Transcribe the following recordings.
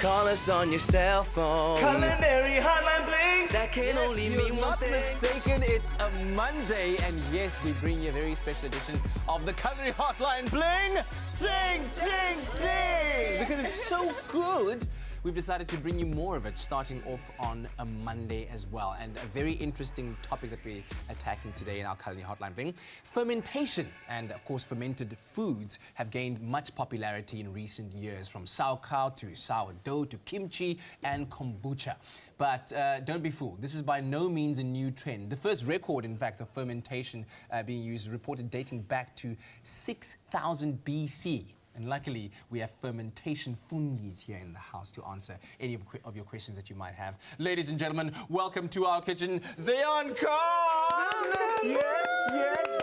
Call us on your cell phone. Culinary Hotline Bling. That can only You're mean one not thing. mistaken, it's a Monday, and yes, we bring you a very special edition of the Culinary Hotline Bling. Sing, sing, sing! Because it's so good, we've decided to bring you more of it, starting off on a Monday as well. And a very interesting topic that we're attacking today in our Culinary Hotline Bling. Fermentation and, of course, fermented foods have gained much popularity in recent years, from sauerkraut to sourdough to kimchi and kombucha. But don't be fooled, this is by no means a new trend. The first record, in fact, of fermentation being used is reported dating back to 6000 BC. And luckily, we have fermentation foodies here in the house to answer any of your questions that you might have. Ladies and gentlemen, welcome to our kitchen, Zeon Khan! Yes, yes!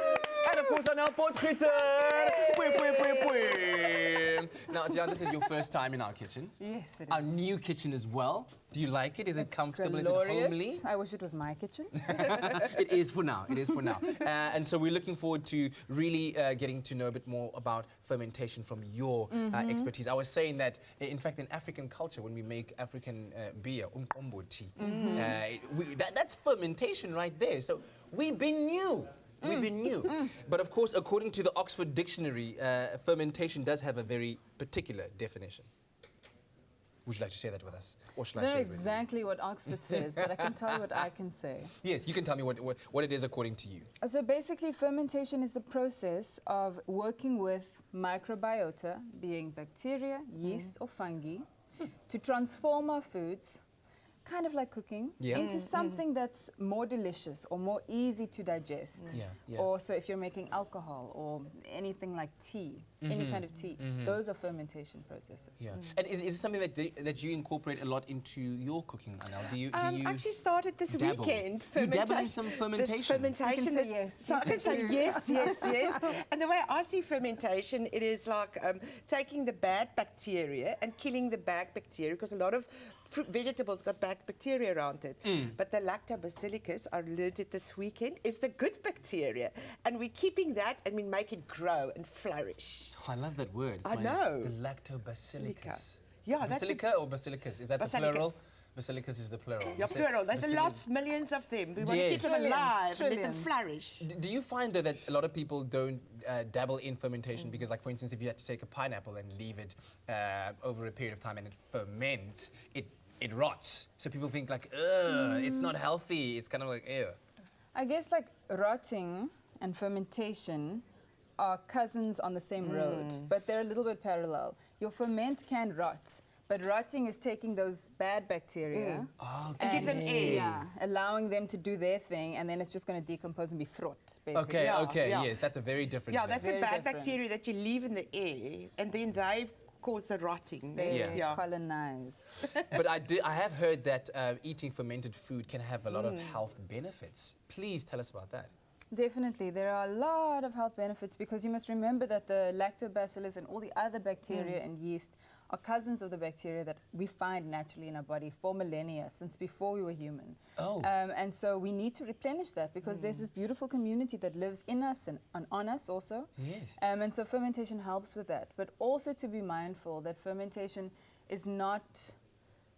And of course, our potgieter! Now, Zeon, this is your first time in our kitchen. Yes, it is. Our new kitchen as well. Do you like it? Is it comfortable? Glorious. Is it homely? I wish it was my kitchen. It is for now. It is for now. And so we're looking forward to really getting to know a bit more about fermentation from your expertise. I was saying that, in fact, in African culture, when we make African beer, umkombo tea, that's fermentation right there. So we've been new. We've been new. But of course, according to the Oxford Dictionary, fermentation does have a very particular definition. Would you like to share that with us? Or shall I share it with you? Exactly what Oxford says, but I can tell you what I can say. Yes, you can tell me what it is according to you. So basically, fermentation is the process of working with microbiota, being bacteria, yeast, or fungi, to transform our foods, kind of like cooking, into something that's more delicious or more easy to digest. Or so if you're making alcohol or anything like tea, any kind of tea, those are fermentation processes. And is it something that you incorporate a lot into your cooking, Anel? Do you actually started this dabble? weekend. You dabble in some fermentation? This fermentation. So you can say yes. So I can say yes, yes, yes. And the way I see fermentation, it is like taking the bad bacteria and killing the bad bacteria, because a lot of vegetables got bad bacteria around it. But the lactobacillus, I learned it this weekend, is the good bacteria. And we're keeping that and we make it grow and flourish. Oh, I love that word. I know. The lactobacillus. Yeah, that's Basilica or basilicus? Is that the plural? Basilicus is the plural. Yeah, plural. There's lots, millions of them. We want to keep them alive and let them flourish. Do you find that a lot of people don't dabble in fermentation because, like, for instance, if you had to take a pineapple and leave it over a period of time and it ferments, it rots. So people think like, it's not healthy. It's kind of like, ew. I guess like rotting and fermentation are cousins on the same road, but they're a little bit parallel. Your ferment can rot, but rotting is taking those bad bacteria and give them air. Yeah, allowing them to do their thing, and then it's just going to decompose and be fraught, basically. Okay, yes, that's a very different thing. That's a bad bacteria that you leave in the air, and then they cause the rotting. They colonize. But I have heard that eating fermented food can have a lot of health benefits. Please tell us about that. Definitely. There are a lot of health benefits, because you must remember that the lactobacillus and all the other bacteria and yeast are cousins of the bacteria that we find naturally in our body for millennia, since before we were human. And so we need to replenish that, because there's this beautiful community that lives in us and on us also. Yes. And so fermentation helps with that. But also to be mindful that fermentation is not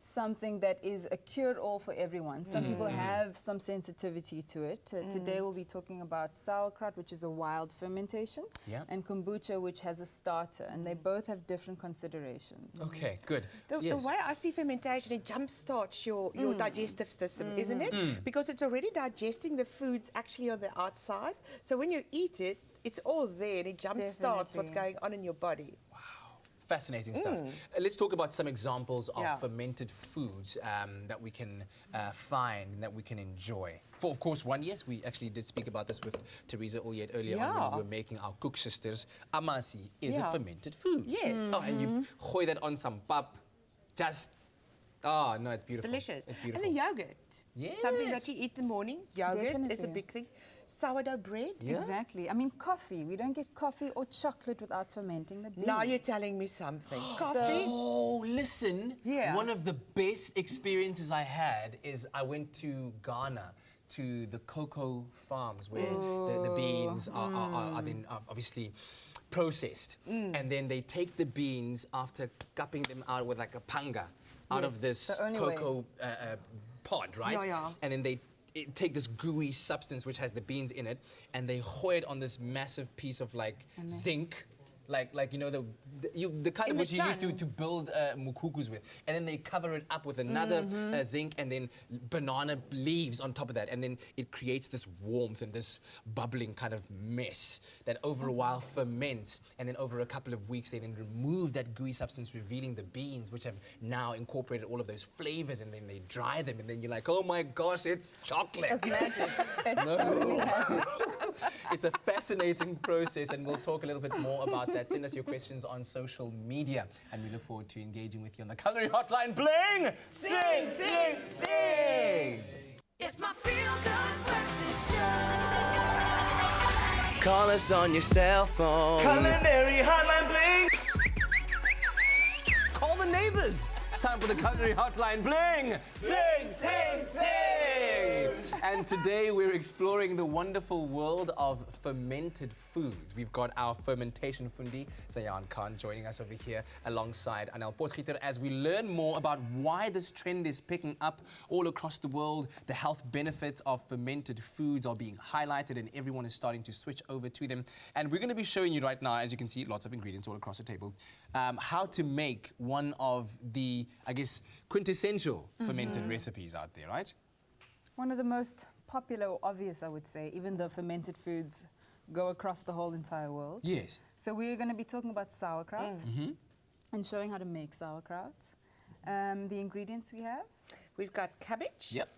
something that is a cure-all for everyone. Some people have some sensitivity to it. Today we'll be talking about sauerkraut, which is a wild fermentation, and kombucha, which has a starter, and they both have different considerations. Okay, good. The way I see fermentation, it jumpstarts your digestive system, isn't it? Because it's already digesting the foods actually on the outside. So when you eat it, it's all there, and it jumpstarts what's going on in your body. Wow. Fascinating stuff. Let's talk about some examples of fermented foods that we can find and that we can enjoy. For, of course, one, yes, we actually did speak about this with Teresa earlier on when we were making our cook sisters. Amasi is a fermented food. Yes. Oh, and you gooi that on some pap. Just, oh, no, it's beautiful. Delicious. It's beautiful. And the yogurt. Yes. Something that you eat in the morning. Yogurt is a big thing. Sourdough bread. Exactly. I mean, coffee. We don't get coffee or chocolate without fermenting the beans. Now you're telling me something. Coffee. Oh, listen. One of the best experiences I had is I went to Ghana to the cocoa farms where the beans are then obviously processed. And then they take the beans after cupping them out with like a panga. out of Yes, this the only way. cocoa pod, right? Yeah. And then they take this gooey substance which has the beans in it, and they hoy it on this massive piece of like zinc. Like you know the kind In of the which you used sun. to build mukukus with, and then they cover it up with another zinc and then banana leaves on top of that, and then it creates this warmth and this bubbling kind of mess that over a while ferments, and then over a couple of weeks they then remove that gooey substance, revealing the beans which have now incorporated all of those flavors, and then they dry them, and then you're like, oh my gosh, it's chocolate. It's magic. It's totally magic. It's a fascinating process, and we'll talk a little bit more about that. Send us your questions on social media, and we look forward to engaging with you on the Culinary Hotline. Bling! Sing, sing, sing! It's my feel-good breakfast show. Call us on your cell phone. Culinary Hotline Bling. Call the neighbors! It's time for the Culinary Hotline. Bling! Sing, sing, sing! And today we're exploring the wonderful world of fermented foods. We've got our fermentation foodie, Zayan Khan, joining us over here alongside Anel Potgieter as we learn more about why this trend is picking up all across the world. The health benefits of fermented foods are being highlighted and everyone is starting to switch over to them. And we're going to be showing you right now, as you can see, lots of ingredients all across the table, how to make one of the, I guess, quintessential fermented recipes out there, right? One of the most popular or obvious, I would say, even though fermented foods go across the whole entire world. Yes. So we're going to be talking about sauerkraut and showing how to make sauerkraut. The ingredients we have. We've got cabbage. Yep.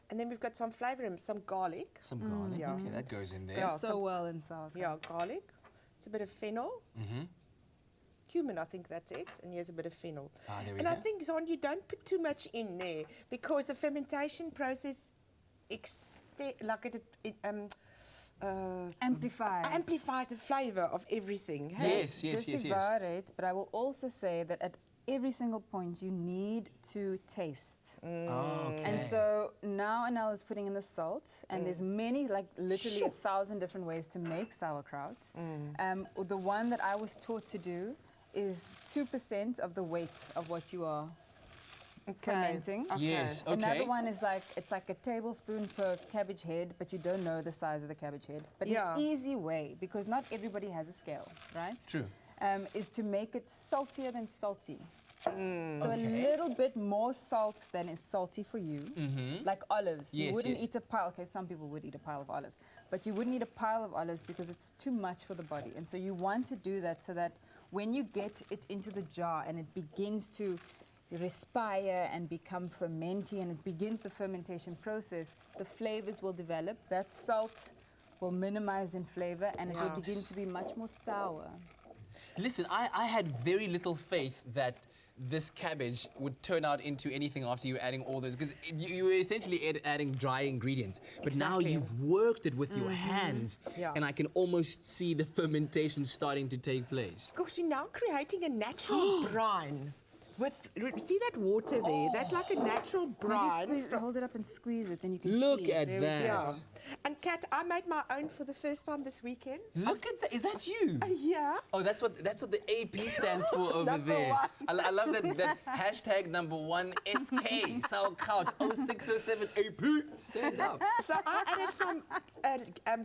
And then we've got some flavour and some garlic. Some garlic. Yeah. Okay, that goes in there. Yeah. So well in sauerkraut. Yeah, garlic. It's a bit of fennel. Cumin, I think that's it. And here's a bit of fennel. There we And I go. think, Zon, you don't put too much in there because the fermentation process amplifies the flavour of everything. Hey? Yes, yes, This yes, yes. about it, but I will also say that at every single point you need to taste. Okay. And so now Anel is putting in the salt, and there's many, like literally 1,000 different ways to make sauerkraut. The one that I was taught to do is 2% of the weight of what you are fermenting. Yes, okay. Another one is like, it's like a tablespoon per cabbage head, but you don't know the size of the cabbage head. But Yeah. an easy way, because not everybody has a scale, right? True. Is to make it saltier than salty. So a Okay. little bit more salt than is salty for you, like olives. You Yes, wouldn't yes. eat a pile. Okay, some people would eat a pile of olives, but you wouldn't eat a pile of olives because it's too much for the body. And so you want to do that so that when you get it into the jar and it begins to respire and become fermenty and it begins the fermentation process, the flavors will develop. That salt will minimize in flavor and it will begin to be much more sour. Listen, I had very little faith that this cabbage would turn out into anything after you adding all those, because you were essentially adding dry ingredients. But now Exactly. you've worked it with your hands, Yeah. and I can almost see the fermentation starting to take place. Because you're now creating a natural brine. See that water there? That's like a natural brine. Maybe hold it up and squeeze it, then you can see. Look at There we that. go. Yeah. And Kat, I made my own for the first time this weekend. Look at that. Is that you? Yeah. Oh, that's what the AP stands for over Number there. one. I love that hashtag #1 SK sauerkraut 0607 AP. Stand up. So I added some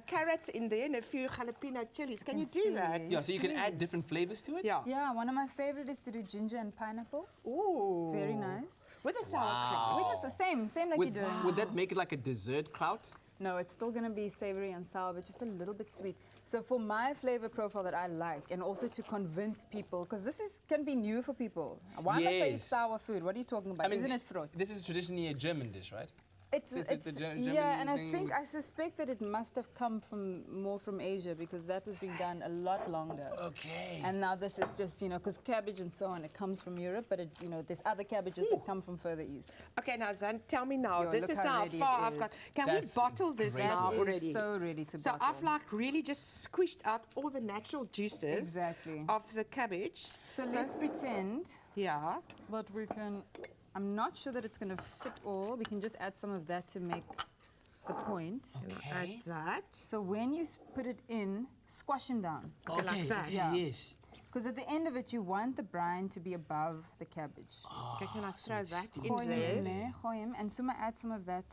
carrots in there and a few jalapeno chilies. Can you do see. that? Yeah, so you can add different flavors to it. Yeah. Yeah, one of my favorite is to do ginger and pineapple. Ooh. Very nice. With a sauerkraut. Which is the same like Would, you're doing. would that make it like a dessert kraut? No, it's still going to be savory and sour, but just a little bit sweet. So for my flavor profile that I like, and also to convince people, because can be new for people. Why must I eat Yes. sour food? What are you talking about? Isn't it fruit? This is traditionally a German dish, right? It's a German yeah, and thing. I suspect that it must have come more from Asia, because that was being done a lot longer. Okay. And now this is just, because cabbage and so on, it comes from Europe, but there's other cabbages that come from further east. Okay, now Zan, tell me now. Yo, This look is how now how ready far it I've got. is. Can That's we bottle this great. now That is already? so ready to So bottle. I've like really just squished out all the natural juices Exactly. of the cabbage. So let's pretend Yeah. but we can. I'm not sure that it's going to fit all. We can just add some of that to make the point. Add that. So when you put it in, squash them down. Okay, like that. Yeah. Yes. Because at the end of it, you want the brine to be above the cabbage. Okay, can I throw that in Gooi hom in there? there, gooi hom, and somewhere add some of that.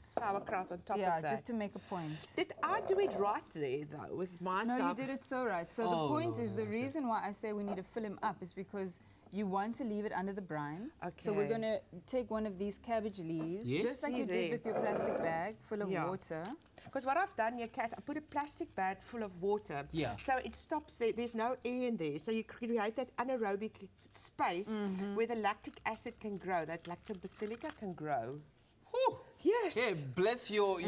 Sauerkraut on top Yeah, of that. just to make a point. Did I do it right there, though, with my No, you sauerkraut? did it so right. So the point is, the reason why I say we need to fill him up is because you want to leave it under the brine. So we're Okay. going to take one of these cabbage leaves, Yes. just like See you there. did with your plastic bag full of Yeah. water. Because what I've done here, Kat, I put a plastic bag full of water. Yeah. So it stops there. There's no air in there. So you create that anaerobic space where the lactic acid can grow, that lactobacillica can grow. Whew. Yes. Yeah, bless your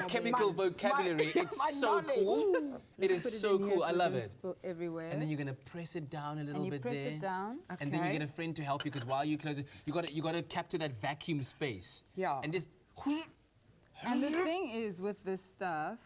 chemical My- vocabulary. my- It's my so knowledge. cool. It is Put it so in here cool. so I it love doesn't it. spill everywhere. And then you're gonna press it down a little And you bit press there. it down. And then you Okay. get a friend to help you because while you close it, you got to capture that vacuum space. Yeah. And just And the thing is with this stuff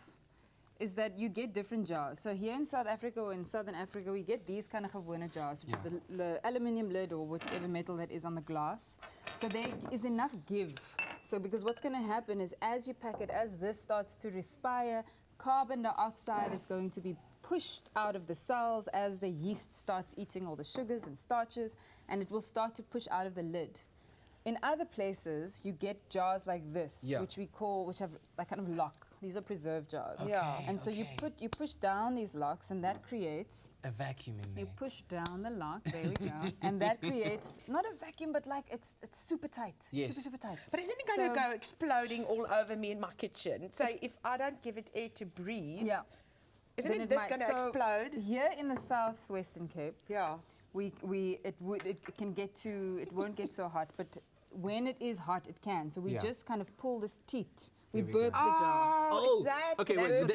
is that you get different jars. So here in South Africa or in Southern Africa, we get these kind of gewone jars, which is the aluminium lid or whatever metal that is on the glass. So there is enough give. So because what's going to happen is as you pack it, as this starts to respire, carbon dioxide is going to be pushed out of the cells as the yeast starts eating all the sugars and starches, and it will start to push out of the lid. In other places, you get jars like this, Yeah. which have like kind of lock. These are preserve jars. Yeah. And so you push down these locks, and that creates. a vacuum in You there. push down the lock. There we go. And that creates not a vacuum, but like it's super tight. Yes. Super tight. But isn't it going to So- go exploding all over me in my kitchen? So if I don't give it air to breathe, Yeah. isn't Then it this might. going to So explode? Here in the Southwestern Cape, Yeah. it won't get so hot, but when it is hot, it can. So we Yeah. just kind of pull this teat. We Here we go. burp the jar. Oh, is that okay, that's wait, what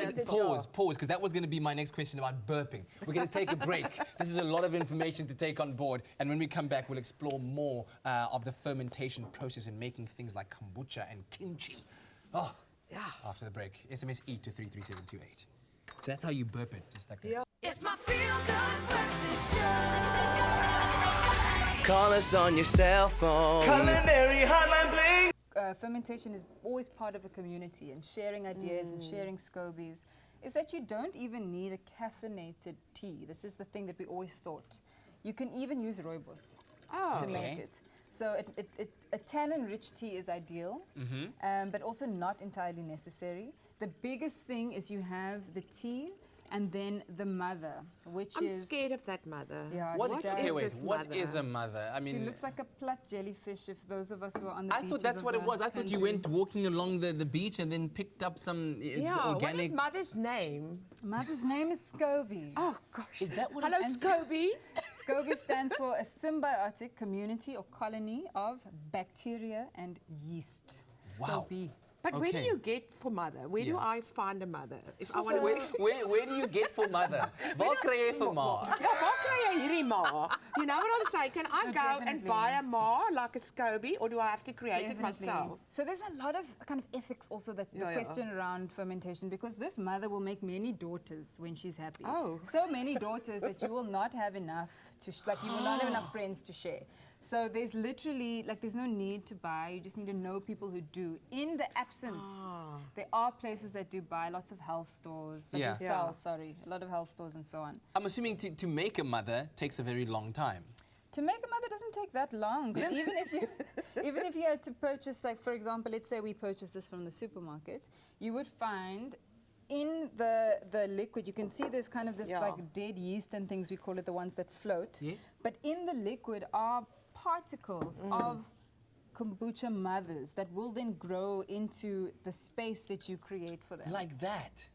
that's pause, because that was going to be my next question about burping. We're going to take a break. This is a lot of information to take on board, and when we come back, we'll explore more of the fermentation process and making things like kombucha and kimchi. Oh, Yeah. After the break, SMS E to 33728. So that's how you burp it, just like that. Yeah. It's my feel-good breakfast show. Call us on your cell phone. Culinary Hotline Bling. Fermentation is always part of a community, and sharing ideas and sharing scobies is that you don't even need a caffeinated tea. This is the thing that we always thought. You can even use rooibos to make it. So a tannin-rich tea is ideal, but also not entirely necessary. The biggest thing is you have the tea and then the mother, which I'm is... scared of that mother. Yeah, What, she does. okay, wait, this what mother? is a mother? I She mean, looks like a plat jellyfish if those of us who are on the I beaches thought that's of what it the was. I thought you country. went walking along the beach and then picked up some Yeah, what organic... is mother's name? Mother's name is SCOBY. Oh, gosh. Is that what Hello, it's- Scobie. SCOBY stands for a symbiotic community or colony of bacteria and yeast. Wow. SCOBY. But where do Okay. you get for mother? Where do Yeah. I find a mother? If I want Where do you get for mother? Waar kry jy vir ma? Ja, waar kry jy hierdie ma? You know what I'm saying? Can I No, go and definitely. buy a ma like a SCOBY, or do I have to create it myself? So there's a lot of kind of ethics also that the Yeah, yeah. question around fermentation, because this mother will make many daughters when she's happy. Oh. So many daughters that you will not have enough to, you will not have enough friends to share. So there's literally, there's no need to buy. You just need to know people who do. In the absence, there are places that do buy, lots of health stores that Yeah. do sell, Yeah. a lot of health stores and so on. I'm assuming to make a mother takes a very long time. To make a mother doesn't take that long. 'Cause even if you had to purchase, like for example, let's say we purchase this from the supermarket, you would find in the liquid, you can see there's kind of this Yeah. like dead yeast and things, we call it, the ones that float. Yes. But in the liquid are particles of kombucha mothers that will then grow into the space that you create for them. Like that.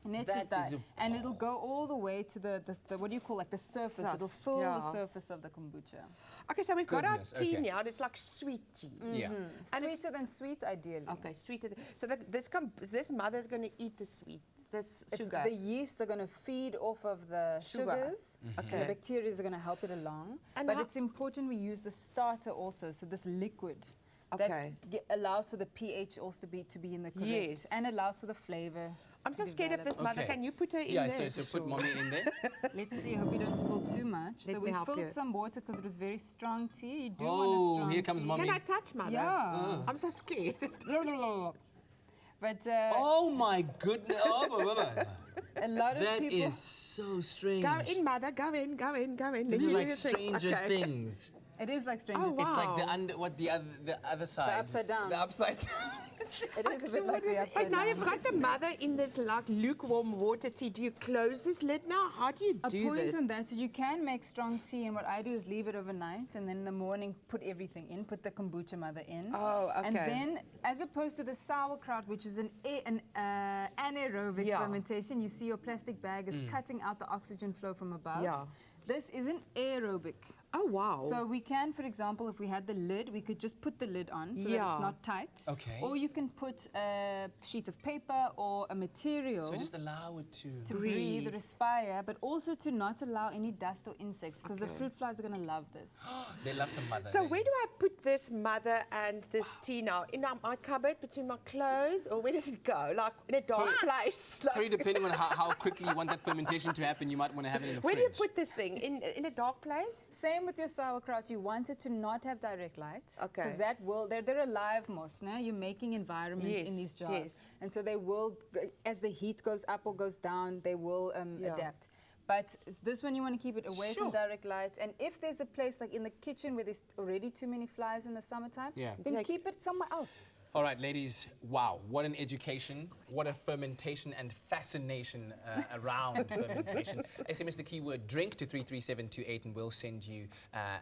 Net that is that. is And it'll go all the way to the what do you call, like the surface? Surf, It'll fill yeah. the surface of the kombucha. Okay, so we've got our Goodness, tea okay. now. It's like sweet tea. Yeah. And it's- Sweeter than sweet, ideally. Okay, sweeter. So this mother's going to eat the sweet, this It's sugar. the yeasts are going to feed off of the Sugar. sugars. Okay. The bacteria are going to help it along. And but how- it's important we use the starter also, so this liquid Okay. that allows for the pH also to be in the correct, Yes. and allows for the flavor. I'm so to scared of develop. this mother. Okay. Can you put her in Yeah, there? so put mommy in there. Let's see. I hope you don't spill too much. Let so me we help filled you. some water because it was very strong tea. You do want a Oh, strong here comes tea. mommy. Can I touch mother? Yeah. I'm so scared. But Oh my goodness. Oh, A lot of That people. is so strange. Go in, mother. Go in, go in, go in. This Let is me like hear you think. Stranger Okay. Things. It is like Stranger Oh, Things. It's like Wow. the other side. upside down. The upside down. It is a bit like the But upside now down. you've got the mother in this like lukewarm water tea. Do you close this lid now? How do you A do point this? on that, so you can make strong tea, and what I do is leave it overnight, and then in the morning put everything in, put the kombucha mother in. Oh, okay. And then, as opposed to the sauerkraut, which is an anaerobic Yeah. fermentation, you see your plastic bag is cutting out the oxygen flow from above. Yeah. This is an aerobic. Oh, wow. So we can, for example, if we had the lid, we could just put the lid on so that Yeah. it's not tight. Okay. Or you can put a sheet of paper or a material So just allow it to. to breathe, breathe. respire, but also to not allow any dust or insects, because the Okay. fruit flies are going to love this. They love some mother. So where do I put this mother and this tea now? In my cupboard between my clothes, or where does it go? Like in a dark place? Like, Probably depending on how quickly you want that fermentation to happen, you might want to have it in the where fridge. do you put this thing? In a dark place? Same with your sauerkraut. You want it to not have direct light. Okay. Because that will, they're alive moss. Now you're making environments in Yes, these jars. yes. And so they will, as the heat goes up or goes down, they will Yeah. adapt. But this one you want to keep it away Sure. from direct light. And if there's a place like in the kitchen where there's already too many flies in the summertime, Yeah. then Like- keep it somewhere else. All right, ladies, wow, what an education, what a fermentation and fascination around fermentation. SMS the keyword drink to 33728 and we'll send you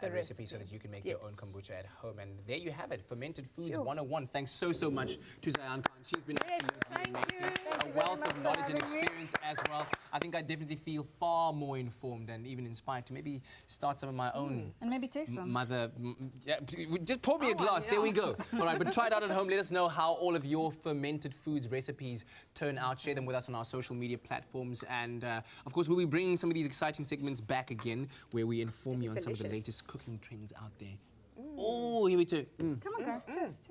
a recipe so that you can make your own Yes. kombucha at home. And there you have it, Fermented Foods Sure. 101. Thanks so much to Zayan Khan. She's been Yes, absolutely thank amazing. you. Thank A you very wealth much of for knowledge and having me. experience as well. I think I definitely feel far more informed and even inspired to maybe start some of my own And maybe taste some. just pour me a glass. There we go. All right, but try it out at home. Let us know how all of your fermented foods recipes turn out. Share them with us on our social media platforms. And, of course, we'll be bringing some of these exciting segments back again where we inform This you is on some of the delicious. latest cooking trends out there. Oh, here we go. Come on, guys. Just.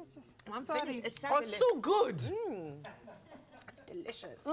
I'm Sorry. finished. It's so Oh, it's so good. It's delicious.